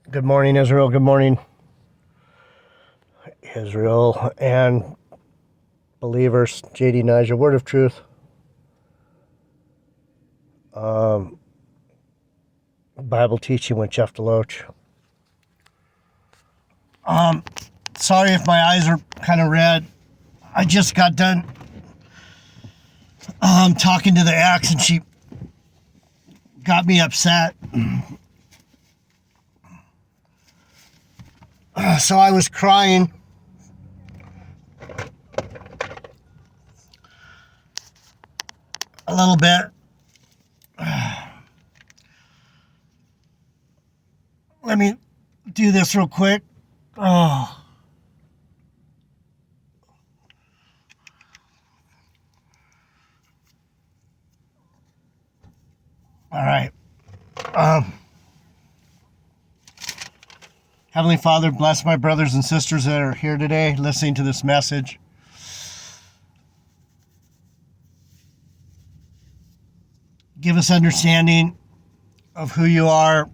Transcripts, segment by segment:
Good morning, Israel. Good morning, Israel and believers. JD Niger, Word of Truth. Bible teaching with Jeff Deloach. Sorry if my eyes are kind of red. I just got done talking to the ex, and she got me upset. So I was crying. A little bit. Let me do this real quick. Oh. All right. Heavenly Father, bless my brothers and sisters that are here today listening to this message. Give us understanding of who you are.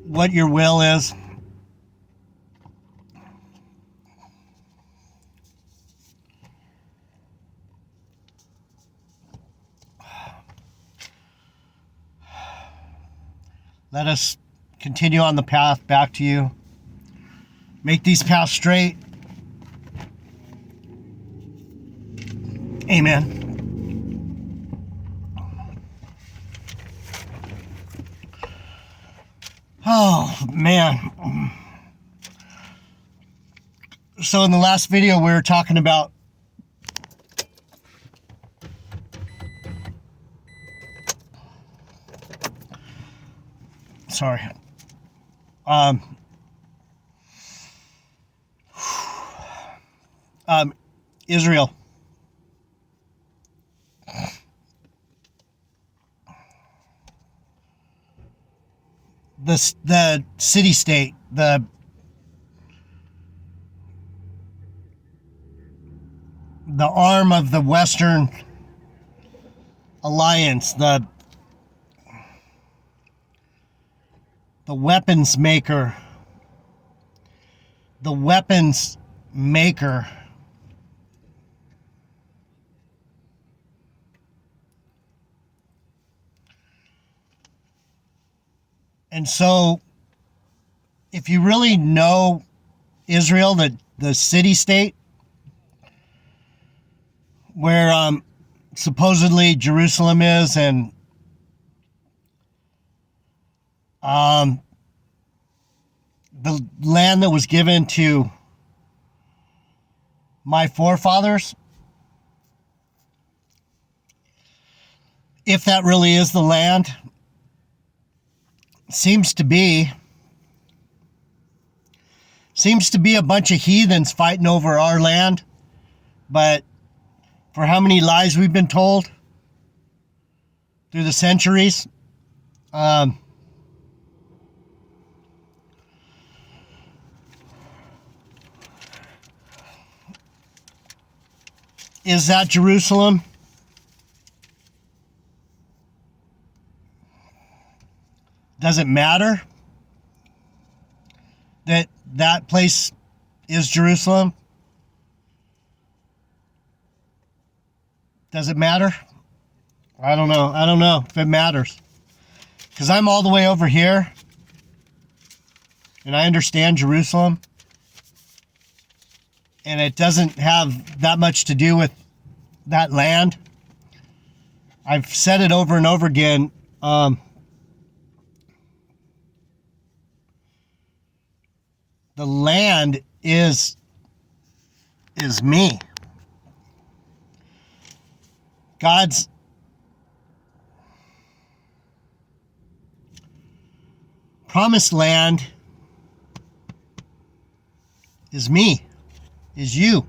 What your will is. Let us continue on the path back to you. Make these paths straight. Amen. Oh, man. So in the last video, we were talking about Israel. The city-state, the arm of the Western Alliance, the weapons maker, And so, if you really know Israel, the city-state, where supposedly Jerusalem is, and the land that was given to my forefathers, if that really is the land, seems to be a bunch of heathens fighting over our land. But for how many lies we've been told through the centuries, is that Jerusalem? Does it matter that that place is Jerusalem? Does it matter? I don't know. I don't know if it matters. Because I'm all the way over here, and I understand Jerusalem, and it doesn't have that much to do with that land. I've said it over and over again. The land is me. God's promised land is me, is you.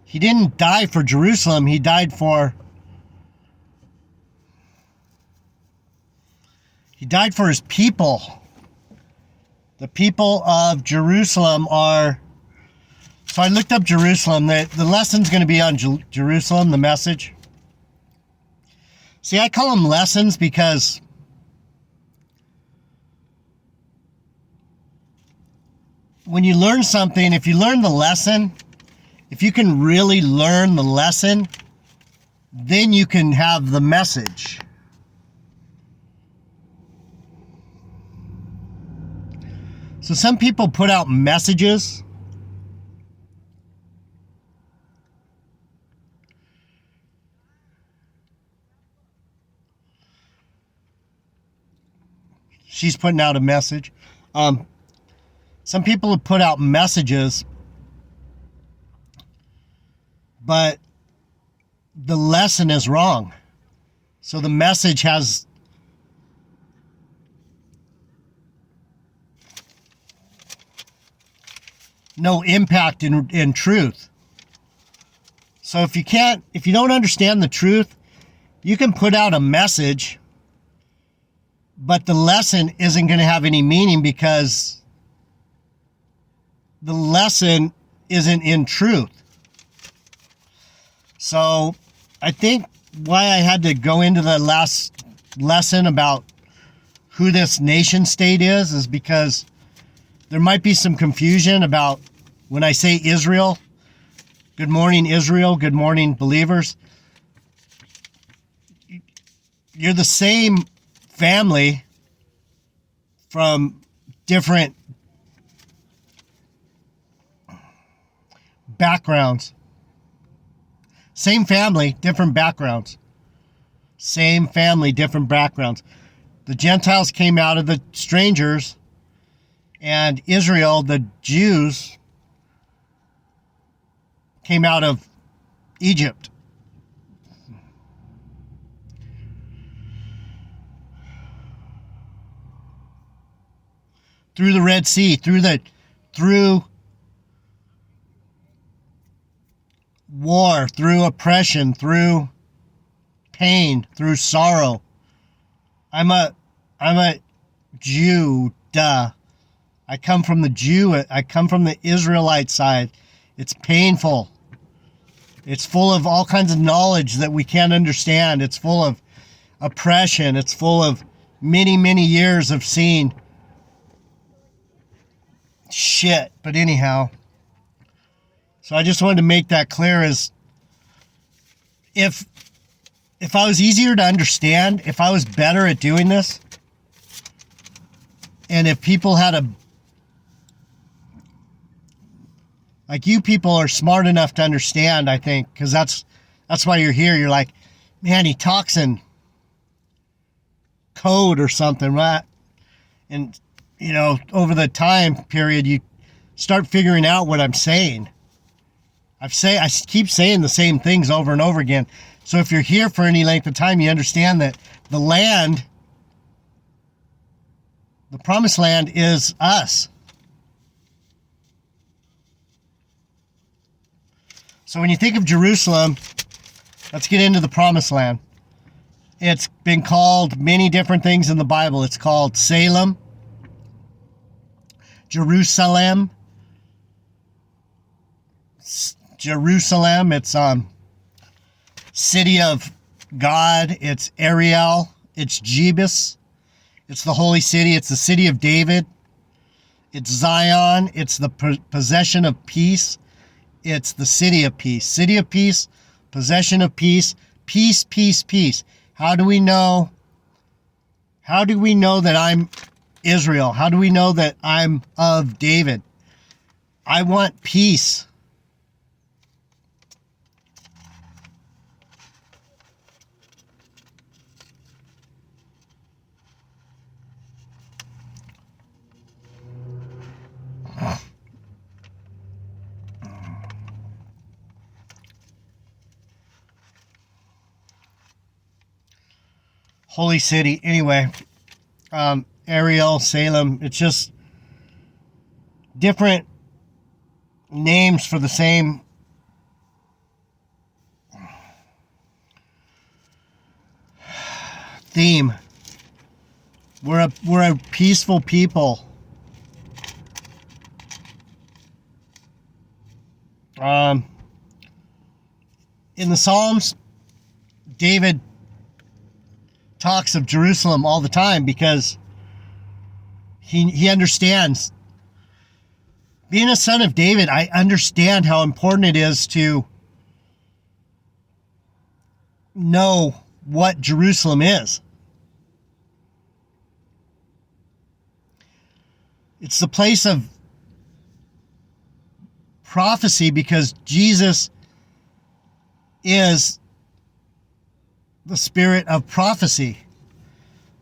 He didn't die for Jerusalem. He died for his people. The people of Jerusalem are... So I looked up Jerusalem. The lesson's going to be on Jerusalem, the message. See, I call them lessons because when you learn something, if you learn the lesson, if you can really learn the lesson, then you can have the message. So some people put out messages. She's putting out a message. Some people have put out messages, but the lesson is wrong. So the message has no impact in truth. So if you don't understand the truth, you can put out a message, but the lesson isn't going to have any meaning because the lesson isn't in truth. So I think why I had to go into the last lesson about who this nation state is because there might be some confusion about when I say Israel. Good morning, Israel. Good morning, believers. You're the same family from different backgrounds. Same family, different backgrounds. Same family, different backgrounds. The Gentiles came out of the strangers, and Israel, the Jews, came out of Egypt. Through the Red Sea, through war, through oppression, through pain, through sorrow. I'm a Jew, duh. I come from the Israelite side. It's painful. It's full of all kinds of knowledge that we can't understand. It's full of oppression. It's full of many, many years of seeing shit. But anyhow, so I just wanted to make that clear is if I was easier to understand, if I was better at doing this, and if people had like you people are smart enough to understand, I think, because that's why you're here. You're like, man, he talks in code or something, right? And, over the time period, you start figuring out what I'm saying. I keep saying the same things over and over again. So if you're here for any length of time, you understand that the land, the promised land, is us. So when you think of Jerusalem, let's get into the promised land. It's been called many different things in the Bible. It's called Salem, Jerusalem. It's city of God. It's Ariel. It's Jebus. It's the holy city. It's the city of David. It's Zion. It's the possession of peace. It's the city of peace. City of peace, possession of peace, peace, peace, peace. How do we know that I'm Israel? How do we know that I'm of David? I want peace. Holy city. Anyway, Ariel, Salem, it's just different names for the same theme. We're a peaceful people. Um, in the Psalms, David talks of Jerusalem all the time because he understands. Being a son of David, I understand how important it is to know what Jerusalem is. It's the place of prophecy because Jesus is the spirit of prophecy.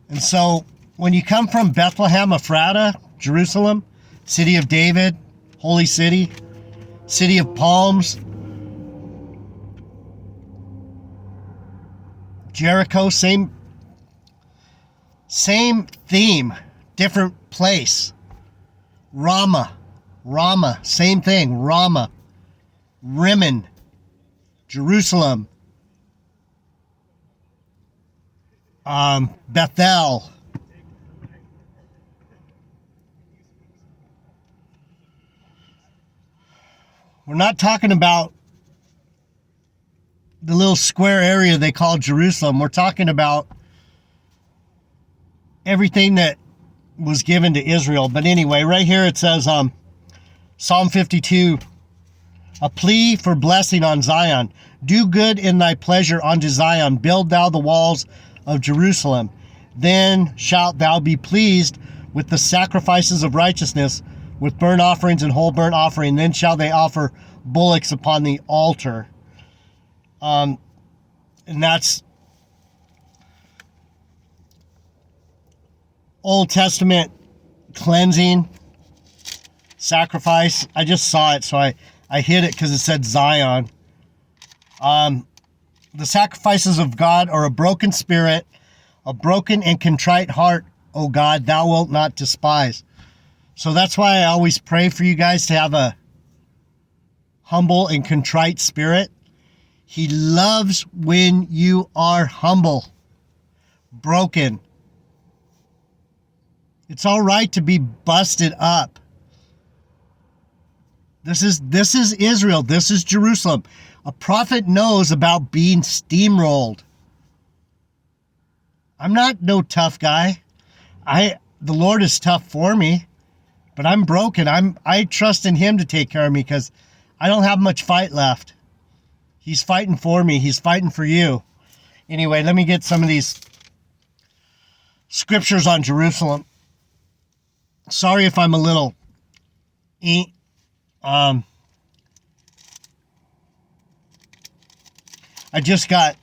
And so when you come from Bethlehem, Ephrata, Jerusalem, city of David, holy city, city of palms, Jericho, same theme, different place. Ramah, same thing, Ramah, Rimmon, Jerusalem, Bethel. We're not talking about the little square area they call Jerusalem. We're talking about everything that was given to Israel. But anyway, right here it says, Psalm 52, a plea for blessing on Zion. Do good in thy pleasure unto Zion. Build thou the walls of Jerusalem. Then shalt thou be pleased with the sacrifices of righteousness, with burnt offerings and whole burnt offering. Then shall they offer bullocks upon the altar. And that's Old Testament cleansing, sacrifice. I just saw it, so I hit it because it said Zion. The sacrifices of God are a broken spirit, a broken and contrite heart, O God, thou wilt not despise. So that's why I always pray for you guys to have a humble and contrite spirit. He loves when you are humble, broken. It's all right to be busted up. This is Israel. This is Jerusalem. A prophet knows about being steamrolled. I'm not no tough guy. The Lord is tough for me, but I'm broken. I trust in him to take care of me because I don't have much fight left. He's fighting for me. He's fighting for you. Anyway, let me get some of these scriptures on Jerusalem. Sorry if I'm a little I just got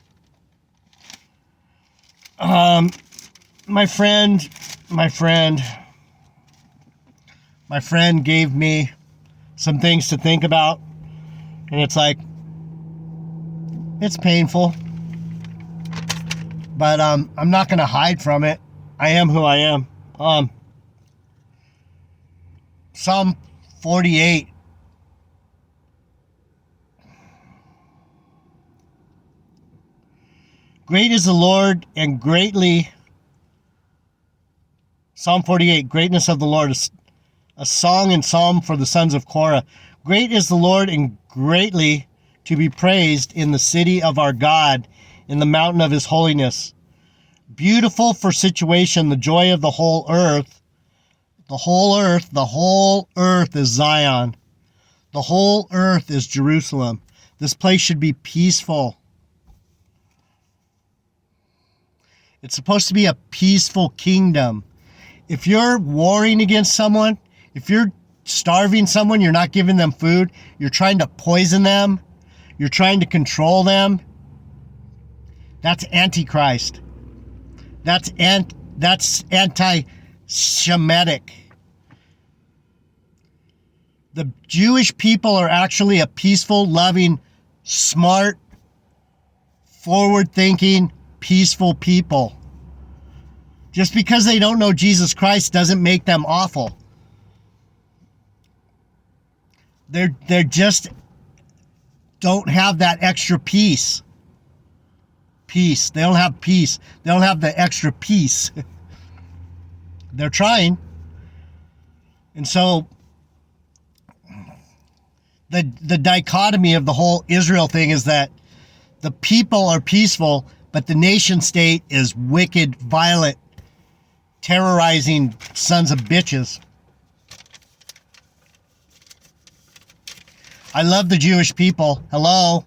my friend gave me some things to think about, and it's like, it's painful, but I'm not going to hide from it. I am who I am. Psalm 48. Great is the Lord and greatly, Psalm 48, greatness of the Lord, a song and psalm for the sons of Korah. Great is the Lord and greatly to be praised in the city of our God, in the mountain of his holiness. Beautiful for situation, the joy of the whole earth. The whole earth is Zion. The whole earth is Jerusalem. This place should be peaceful. It's supposed to be a peaceful kingdom. If you're warring against someone, if you're starving someone, you're not giving them food, you're trying to poison them, you're trying to control them, that's Antichrist. That's anti-Semitic. The Jewish people are actually a peaceful, loving, smart, forward-thinking, peaceful people. Just because they don't know Jesus Christ doesn't make them awful. They're just don't have that extra peace. Peace. They don't have peace. They don't have the extra peace. They're trying. And so the dichotomy of the whole Israel thing is that the people are peaceful, but the nation state is wicked, violent, terrorizing sons of bitches. I love the Jewish people. Hello.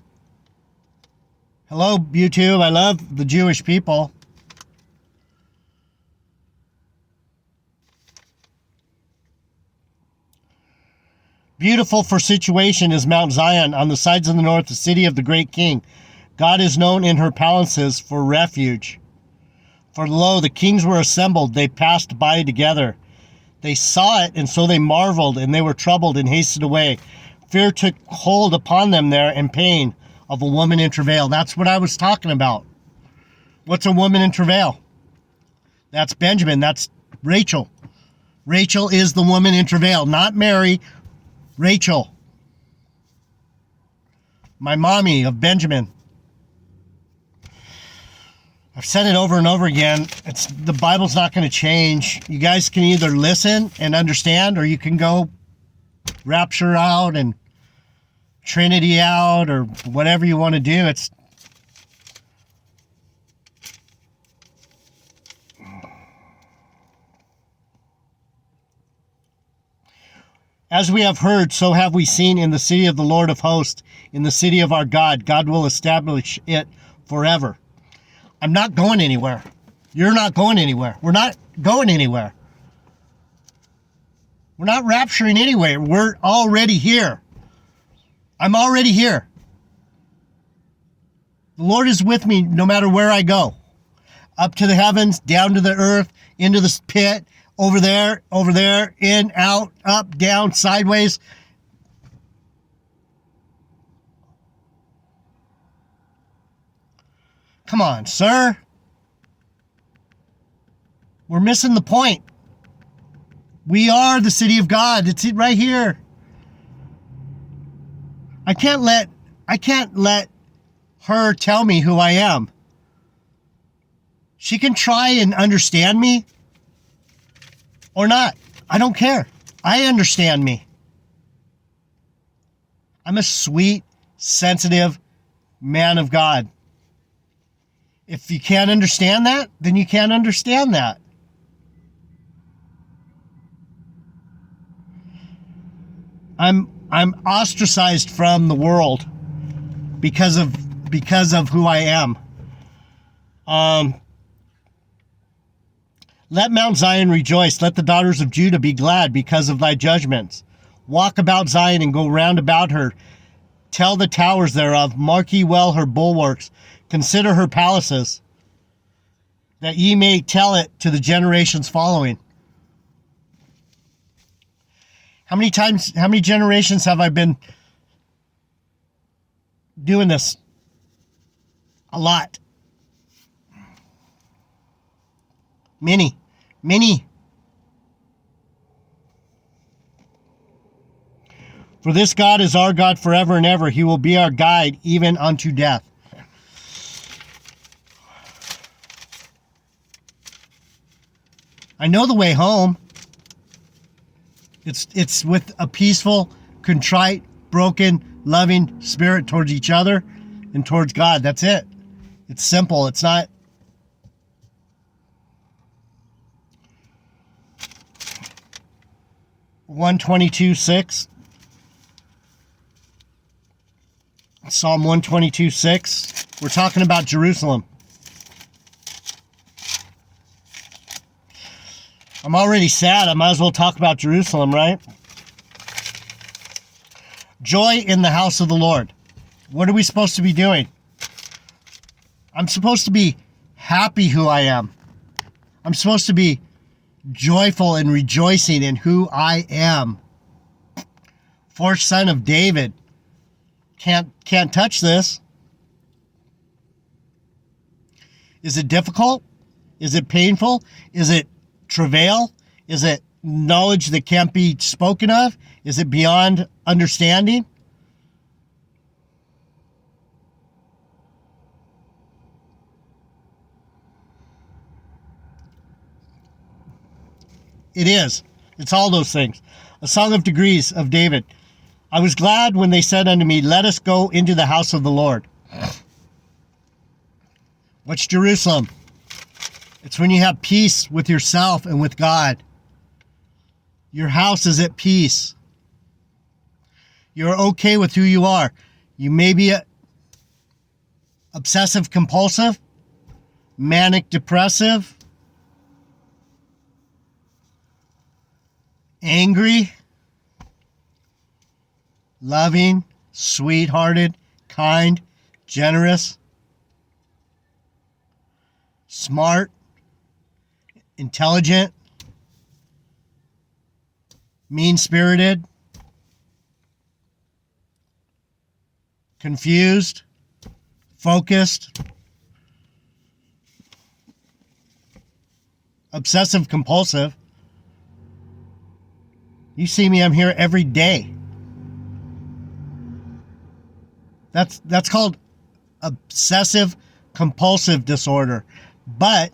Hello, YouTube. I love the Jewish people. Beautiful for situation is Mount Zion, on the sides of the north, the city of the great king. God is known in her palaces for refuge. For lo, the kings were assembled, they passed by together. They saw it, and so they marveled, and they were troubled and hasted away. Fear took hold upon them there, and pain of a woman in travail. That's what I was talking about. What's a woman in travail? That's Benjamin. That's Rachel. Rachel is the woman in travail, not Mary. Rachel. My mommy of Benjamin. I've said it over and over again. The Bible's not going to change. You guys can either listen and understand, or you can go rapture out and Trinity out, or whatever you want to do. As we have heard, so have we seen in the city of the Lord of hosts, in the city of our God. God will establish it forever. I'm not going anywhere. You're not going anywhere. We're not going anywhere. We're not rapturing anywhere. We're already here. I'm already here. The Lord is with me no matter where I go. Up to the heavens, down to the earth, into the pit, over there, in, out, up, down, sideways. Come on, sir. We're missing the point. We are the city of God. It's right here. I can't let her tell me who I am. She can try and understand me or not. I don't care. I understand me. I'm a sweet, sensitive man of God. If you can't understand that, then you can't understand that. I'm ostracized from the world because of who I am. Let Mount Zion rejoice. Let the daughters of Judah be glad because of thy judgments. Walk about Zion and go round about her. Tell the towers thereof, mark ye well her bulwarks. Consider her palaces, that ye may tell it to the generations following. How many generations have I been doing this? A lot. Many. For this God is our God forever and ever. He will be our guide even unto death. I know the way home. It's with a peaceful, contrite, broken, loving spirit towards each other and towards God. That's it. It's simple. It's not. Psalm 122:6. We're talking about Jerusalem. I'm already sad. I might as well talk about Jerusalem, right? Joy in the house of the Lord. What are we supposed to be doing? I'm supposed to be happy who I am. I'm supposed to be joyful and rejoicing in who I am. Fourth son of David. Can't touch this. Is it difficult? Is it painful? Is it travail? Is it knowledge that can't be spoken of? Is it beyond understanding? It is. It's all those things. A song of degrees of David. I was glad when they said unto me, let us go into the house of the Lord. What's Jerusalem? It's when you have peace with yourself and with God. Your house is at peace. You're okay with who you are. You may be obsessive compulsive, manic depressive, angry, loving, sweet-hearted, kind, generous, smart, intelligent, mean-spirited, confused, focused, obsessive compulsive. You see me, I'm here every day. That's called obsessive compulsive disorder. But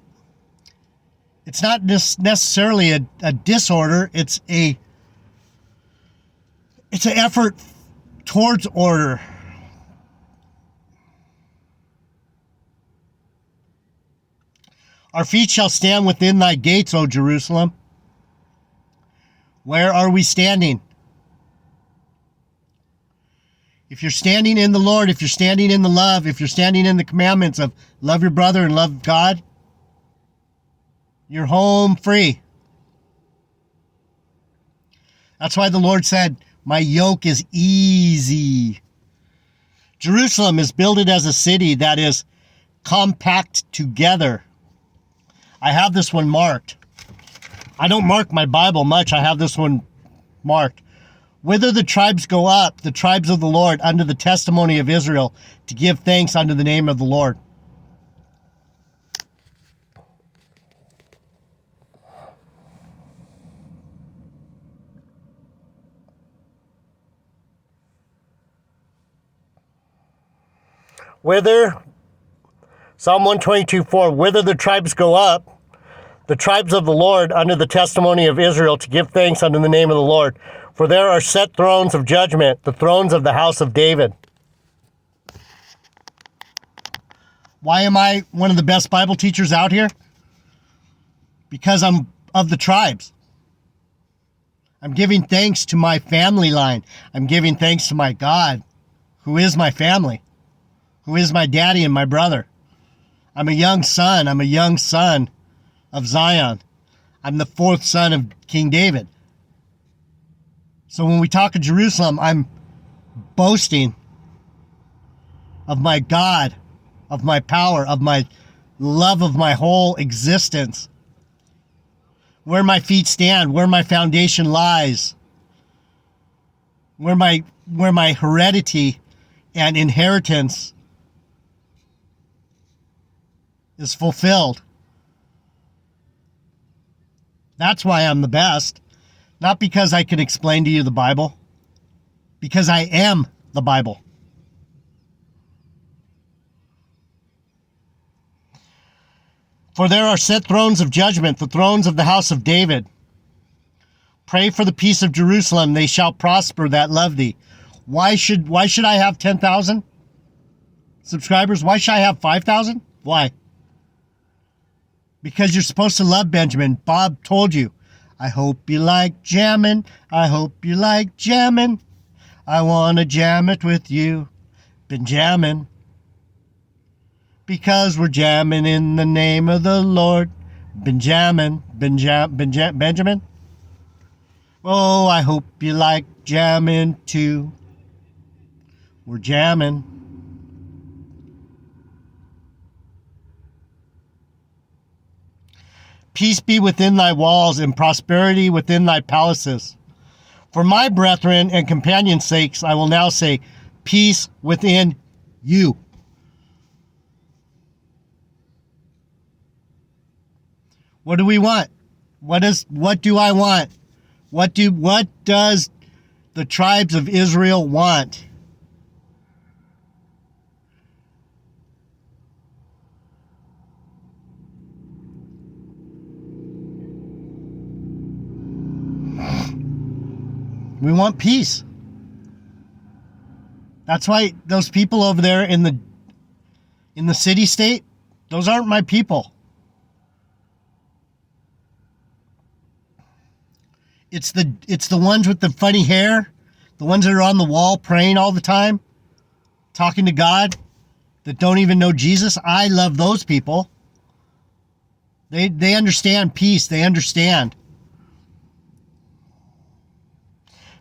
it's not necessarily a disorder. It's an effort towards order. Our feet shall stand within thy gates, O Jerusalem. Where are we standing? If you're standing in the Lord, if you're standing in the love, if you're standing in the commandments of love your brother and love God, you're home free. That's why the Lord said, my yoke is easy. Jerusalem is builded as a city that is compact together. I have this one marked. I don't mark my Bible much. I have this one marked. Whither the tribes go up, the tribes of the Lord, under the testimony of Israel, to give thanks unto the name of the Lord. Psalm 122:4, whither the tribes go up, the tribes of the Lord, under the testimony of Israel, to give thanks unto the name of the Lord. For there are set thrones of judgment, the thrones of the house of David. Why am I one of the best Bible teachers out here? Because I'm of the tribes. I'm giving thanks to my family line. I'm giving thanks to my God, who is my family, who is my daddy and my brother. I'm a young son. I'm a young son of Zion. I'm the fourth son of King David. So when we talk of Jerusalem, I'm boasting of my God, of my power, of my love of my whole existence. Where my feet stand, where my foundation lies, where my heredity and inheritance is fulfilled. That's why I'm the best. Not because I can explain to you the Bible, because I am the Bible. For there are set thrones of judgment, the thrones of the house of David. Pray for the peace of Jerusalem, they shall prosper that love thee. Why should I have 10,000 subscribers? Why should I have 5,000? Why? Because you're supposed to love Benjamin. Bob told you. I hope you like jamming. I hope you like jamming. I want to jam it with you. Been jamming. Because we're jamming in the name of the Lord. Been jamming. Benjamin? Oh, I hope you like jamming too. We're jamming. Peace be within thy walls and prosperity within thy palaces. For my brethren and companions' sakes, I will now say, peace within you. What do we want? What do I want? What does the tribes of Israel want? We want peace. That's why those people over there in the city state, those aren't my people. It's the ones with the funny hair, the ones that are on the wall praying all the time, talking to God, that don't even know Jesus. I love those people. They understand peace. They understand.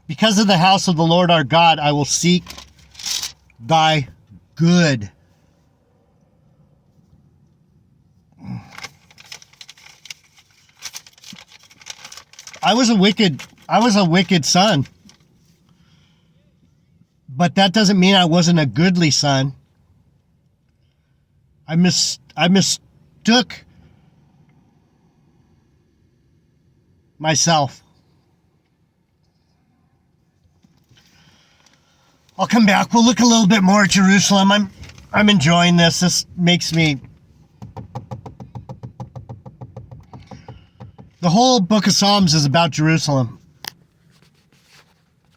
Because of the house of the Lord our God, I will seek thy good. I was a wicked son. But that doesn't mean I wasn't a goodly son. I mistook myself. I'll come back. We'll look a little bit more at Jerusalem. I'm enjoying this. This makes me... The whole book of Psalms is about Jerusalem.